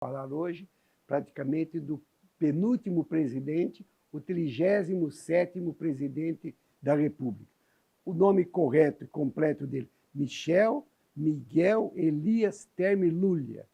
falar hoje praticamente do penúltimo presidente, o 37º presidente da República. O nome correto e completo dele, Michel Miguel Elias Terme Lulia,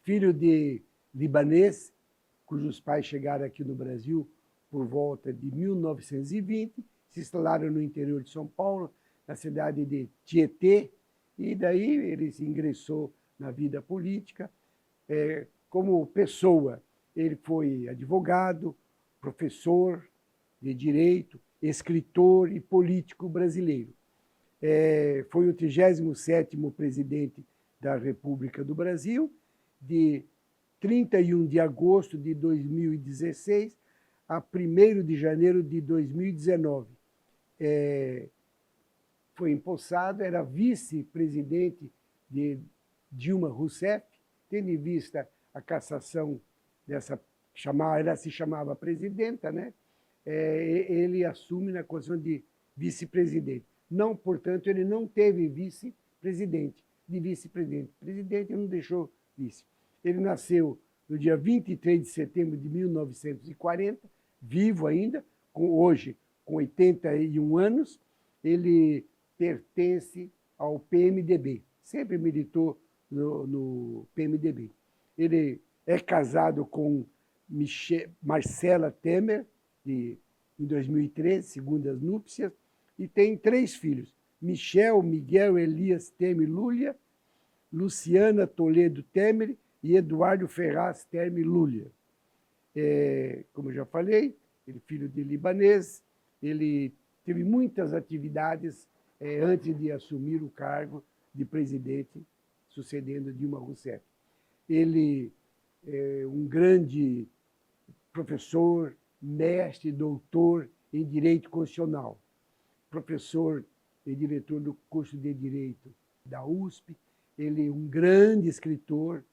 filho de libanês, cujos pais chegaram aqui no Brasil por volta de 1920, se instalaram no interior de São Paulo, na cidade de Tietê, e daí ele se ingressou na vida política. Como pessoa, ele foi advogado, professor de direito, escritor e político brasileiro. Foi o 37º presidente da República do Brasil, de 31 de agosto de 2016 a 1º de janeiro de 2019. Foi empossado, era vice-presidente de Dilma Rousseff, tendo em vista a cassação dessa, ela se chamava presidenta, né? Ele assume na condição de vice-presidente. Não, portanto, ele não teve vice-presidente, de vice-presidente. Presidente não deixou vice. Ele nasceu no dia 23 de setembro de 1940, vivo ainda, hoje com 81 anos. Ele pertence ao PMDB, sempre militou no PMDB. Ele é casado com Marcela Temer, em 2013, segundas núpcias, e tem 3 filhos, Michel Miguel Elias Terme Lulia, Luciana Toledo Temer e Eduardo Ferraz Terme Lulia. Como eu já falei, ele é filho de libanês, ele teve muitas atividades antes de assumir o cargo de presidente, sucedendo Dilma Rousseff. Ele é um grande professor, mestre, doutor em Direito Constitucional, professor e diretor do curso de Direito da USP. Ele é um grande escritor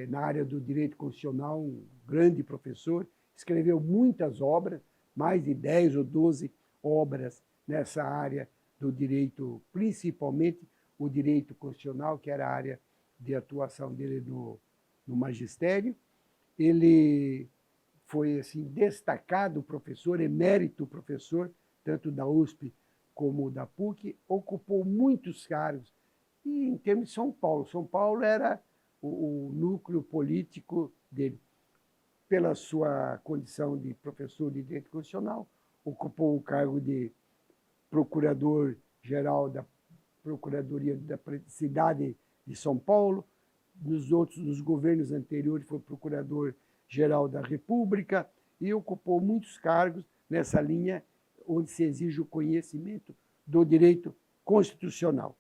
na área do Direito Constitucional, um grande professor, escreveu muitas obras, mais de 10 ou 12 obras nessa área do direito, principalmente o direito constitucional, que era a área de atuação dele no magistério. Ele foi assim, destacado professor, emérito professor, tanto da USP como da PUC, ocupou muitos cargos. E em termos de São Paulo era o núcleo político dele. Pela sua condição de professor de Direito Constitucional, ocupou o cargo de procurador-geral da Procuradoria da Cidade de São Paulo. Nos governos anteriores foi procurador-geral da República e ocupou muitos cargos nessa linha onde se exige o conhecimento do direito constitucional.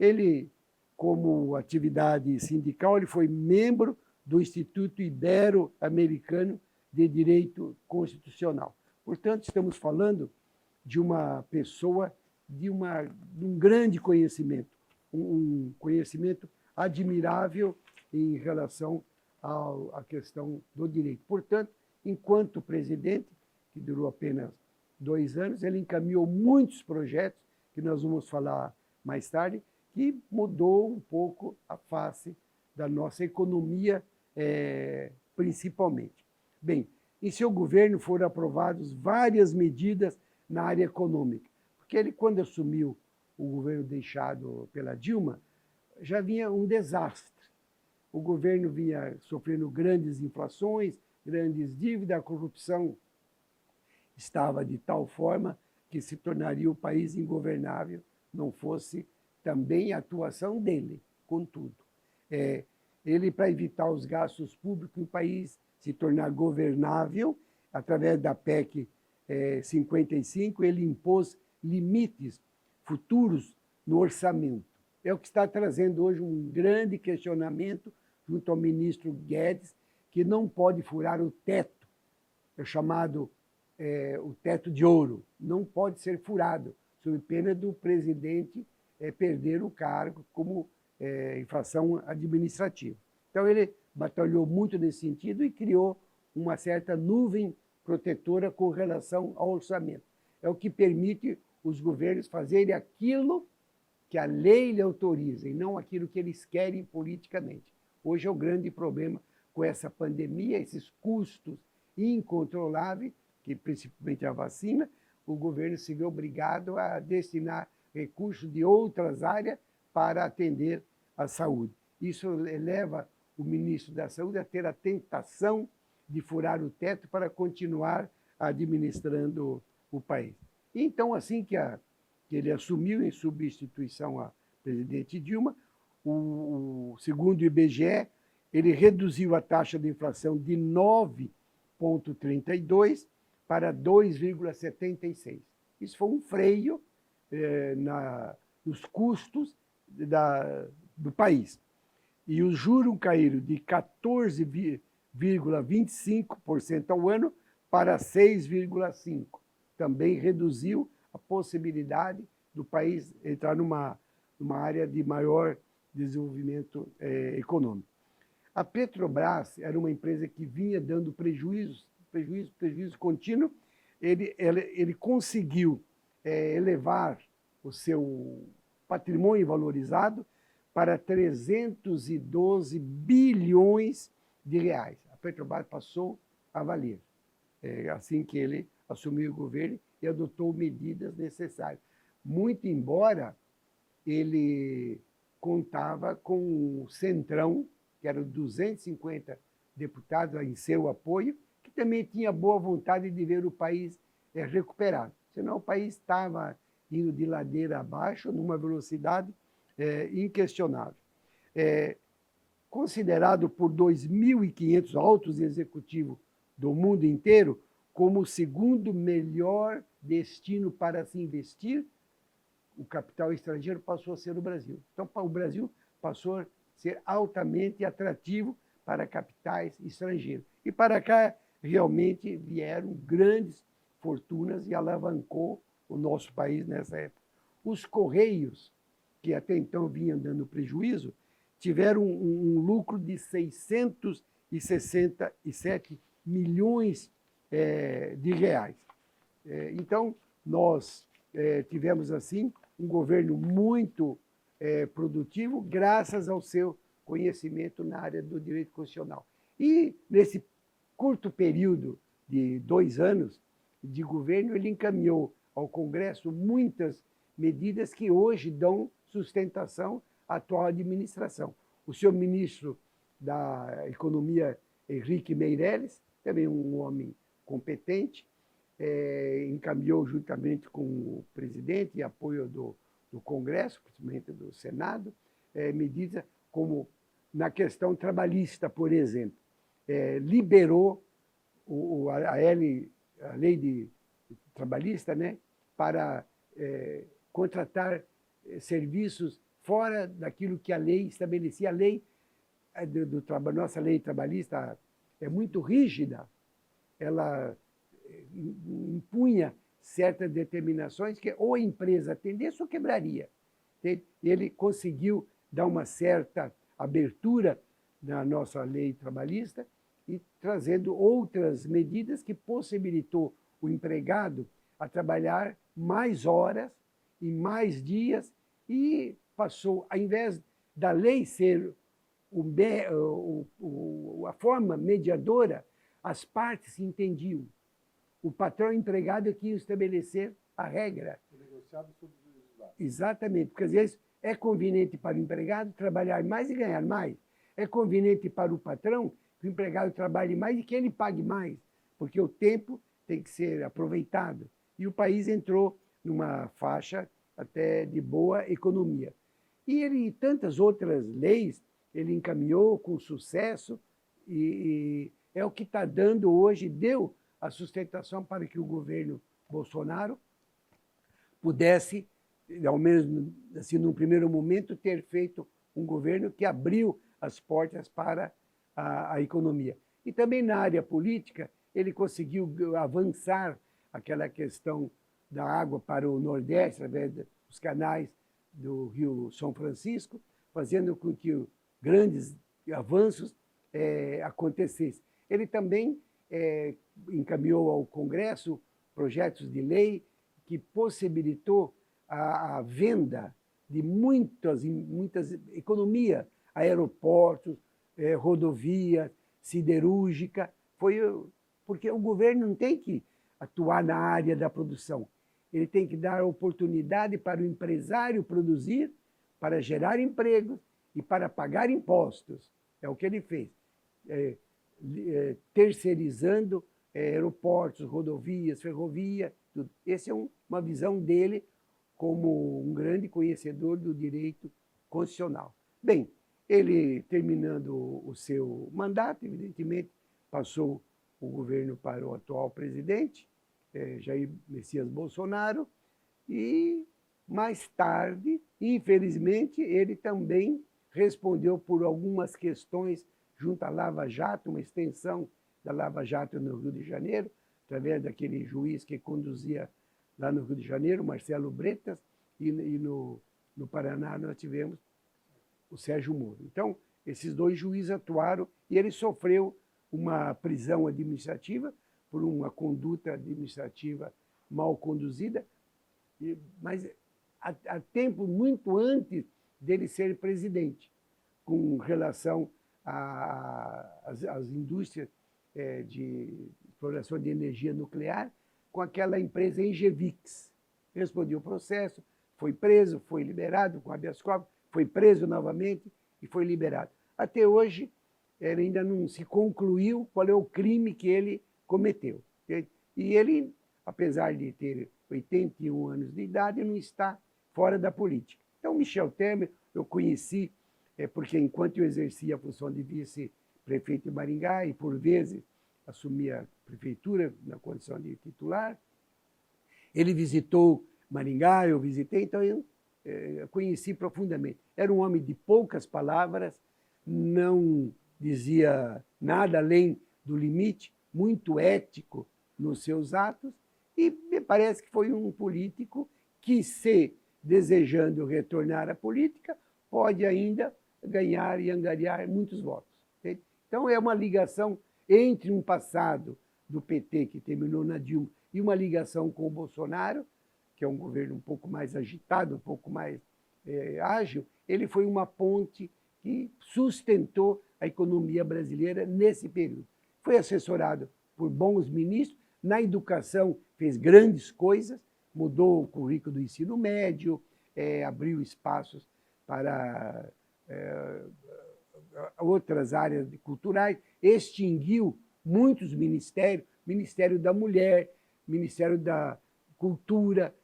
Ele, como atividade sindical, ele foi membro do Instituto Ibero-Americano de Direito Constitucional. Portanto, estamos falando de uma pessoa de um grande conhecimento, um conhecimento admirável em relação à questão do direito. Portanto, enquanto presidente, que durou apenas 2 anos, ele encaminhou muitos projetos, que nós vamos falar mais tarde, que mudou um pouco a face da nossa economia, principalmente. Bem, em seu governo foram aprovadas várias medidas na área econômica, porque ele, quando assumiu o governo deixado pela Dilma, já vinha um desastre. O governo vinha sofrendo grandes inflações, grandes dívidas, a corrupção estava de tal forma que se tornaria o país ingovernável, não fosse também a atuação dele, contudo. Ele, para evitar os gastos públicos, o país se tornar governável, através da PEC 55, ele impôs limites futuros no orçamento. É o que está trazendo hoje um grande questionamento junto ao ministro Guedes, que não pode furar o teto, é chamado o teto de ouro, não pode ser furado, sob pena do presidente perder o cargo como infração administrativa. Então, ele batalhou muito nesse sentido e criou uma certa nuvem protetora com relação ao orçamento. É o que permite os governos fazerem aquilo que a lei lhe autoriza e não aquilo que eles querem politicamente. Hoje é o grande problema com essa pandemia, esses custos incontroláveis, que principalmente a vacina, o governo se vê obrigado a destinar recursos de outras áreas para atender a saúde. Isso leva o ministro da Saúde a ter a tentação de furar o teto para continuar administrando o país. Então, assim que ele assumiu em substituição à presidente Dilma, segundo o IBGE, ele reduziu a taxa de inflação de 9,32 para 2,76. Isso foi um freio nos custos do país. E os juros caíram de 14,25% ao ano para 6,5%. Também reduziu a possibilidade do país entrar numa área de maior desenvolvimento econômico. A Petrobras era uma empresa que vinha dando prejuízo contínuo. Ele conseguiu elevar o seu patrimônio valorizado para 312 bilhões de reais. A Petrobras passou a valer, assim que ele assumiu o governo e adotou medidas necessárias. Muito embora ele contava com o Centrão, que eram 250 deputados em seu apoio, que também tinha boa vontade de ver o país recuperado. Senão o país estava indo de ladeira abaixo, numa velocidade inquestionável. Considerado por 2.500 altos executivos do mundo inteiro como o segundo melhor destino para se investir, o capital estrangeiro passou a ser o Brasil. Então, o Brasil passou a ser altamente atrativo para capitais estrangeiros. E para cá, realmente, vieram grandes fortunas e alavancou o nosso país nessa época. Os Correios, que até então vinham dando prejuízo, tiveram um lucro de 667 milhões de reais. Então, nós tivemos, assim, um governo muito produtivo, graças ao seu conhecimento na área do direito constitucional. E, nesse curto período de 2 anos de governo, ele encaminhou ao Congresso muitas medidas que hoje dão sustentação à atual administração. O senhor ministro da Economia, Henrique Meirelles, também um homem competente, encaminhou juntamente com o presidente e apoio do Congresso, principalmente do Senado, medidas como na questão trabalhista, por exemplo, liberou a lei trabalhista, né, para contratar serviços fora daquilo que a lei estabelecia. A lei nossa lei trabalhista é muito rígida, ela impunha certas determinações que ou a empresa atendesse ou quebraria. Ele conseguiu dar uma certa abertura na nossa lei trabalhista e trazendo outras medidas que possibilitou o empregado a trabalhar mais horas e mais dias e passou, ao invés da lei ser a forma mediadora, as partes se entendiam. O patrão e o empregado é que iam estabelecer a regra. Negociado sobre os lados. Exatamente, porque às vezes é conveniente para o empregado trabalhar mais e ganhar mais. É conveniente para o patrão que o empregado trabalhe mais e que ele pague mais, porque o tempo tem que ser aproveitado. E o país entrou numa faixa até de boa economia. E tantas outras leis ele encaminhou com sucesso e é o que está dando hoje, deu a sustentação para que o governo Bolsonaro pudesse, ao menos assim, num primeiro momento, ter feito um governo que abriu as portas para a economia. E também na área política, ele conseguiu avançar aquela questão da água para o Nordeste, através dos canais do Rio São Francisco, fazendo com que grandes avanços acontecessem. Ele também encaminhou ao Congresso projetos de lei que possibilitou a venda de muitas economias, aeroportos, rodovias, siderúrgica. Porque o governo não tem que atuar na área da produção. Ele tem que dar oportunidade para o empresário produzir, para gerar empregos e para pagar impostos. É o que ele fez. Terceirizando aeroportos, rodovias, ferrovia, tudo. Essa é uma visão dele como um grande conhecedor do direito constitucional. Bem, ele, terminando o seu mandato, evidentemente, passou o governo para o atual presidente, Jair Messias Bolsonaro, e mais tarde, infelizmente, ele também respondeu por algumas questões junto à Lava Jato, uma extensão da Lava Jato no Rio de Janeiro, através daquele juiz que conduzia lá no Rio de Janeiro, Marcelo Bretas, e no Paraná nós tivemos o Sérgio Moro. Então, esses dois juízes atuaram e ele sofreu uma prisão administrativa por uma conduta administrativa mal conduzida, mas há tempo muito antes dele ser presidente, com relação às indústrias de exploração de energia nuclear, com aquela empresa Engevix. Respondeu o processo, foi preso, foi liberado com habeas corpus, foi preso novamente e foi liberado. Até hoje, ele ainda não se concluiu qual é o crime que ele cometeu. E ele, apesar de ter 81 anos de idade, não está fora da política. Então, Michel Temer, eu conheci, porque enquanto eu exercia a função de vice-prefeito de Maringá e, por vezes, assumia a prefeitura na condição de titular, ele visitou Maringá, eu visitei, então eu conheci profundamente. Era um homem de poucas palavras, não dizia nada além do limite, muito ético nos seus atos, e me parece que foi um político que, se desejando retornar à política, pode ainda ganhar e angariar muitos votos. Entende? Então, é uma ligação entre um passado do PT, que terminou na Dilma, e uma ligação com o Bolsonaro, que é um governo um pouco mais agitado, um pouco mais ágil. Ele foi uma ponte que sustentou a economia brasileira nesse período. Foi assessorado por bons ministros, na educação fez grandes coisas, mudou o currículo do ensino médio, abriu espaços para outras áreas culturais, extinguiu muitos ministérios, Ministério da Mulher, Ministério da Cultura,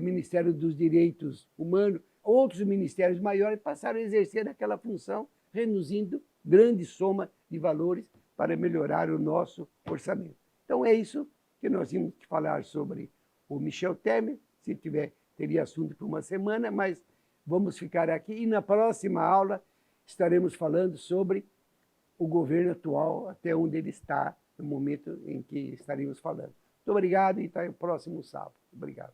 Ministério dos Direitos Humanos, outros ministérios maiores passaram a exercer aquela função, reduzindo grande soma de valores para melhorar o nosso orçamento. Então, é isso que nós tínhamos que falar sobre o Michel Temer. Se tiver, teria assunto por uma semana, mas vamos ficar aqui. E na próxima aula estaremos falando sobre o governo atual, até onde ele está, no momento em que estaremos falando. Muito obrigado e até o próximo sábado. Obrigado.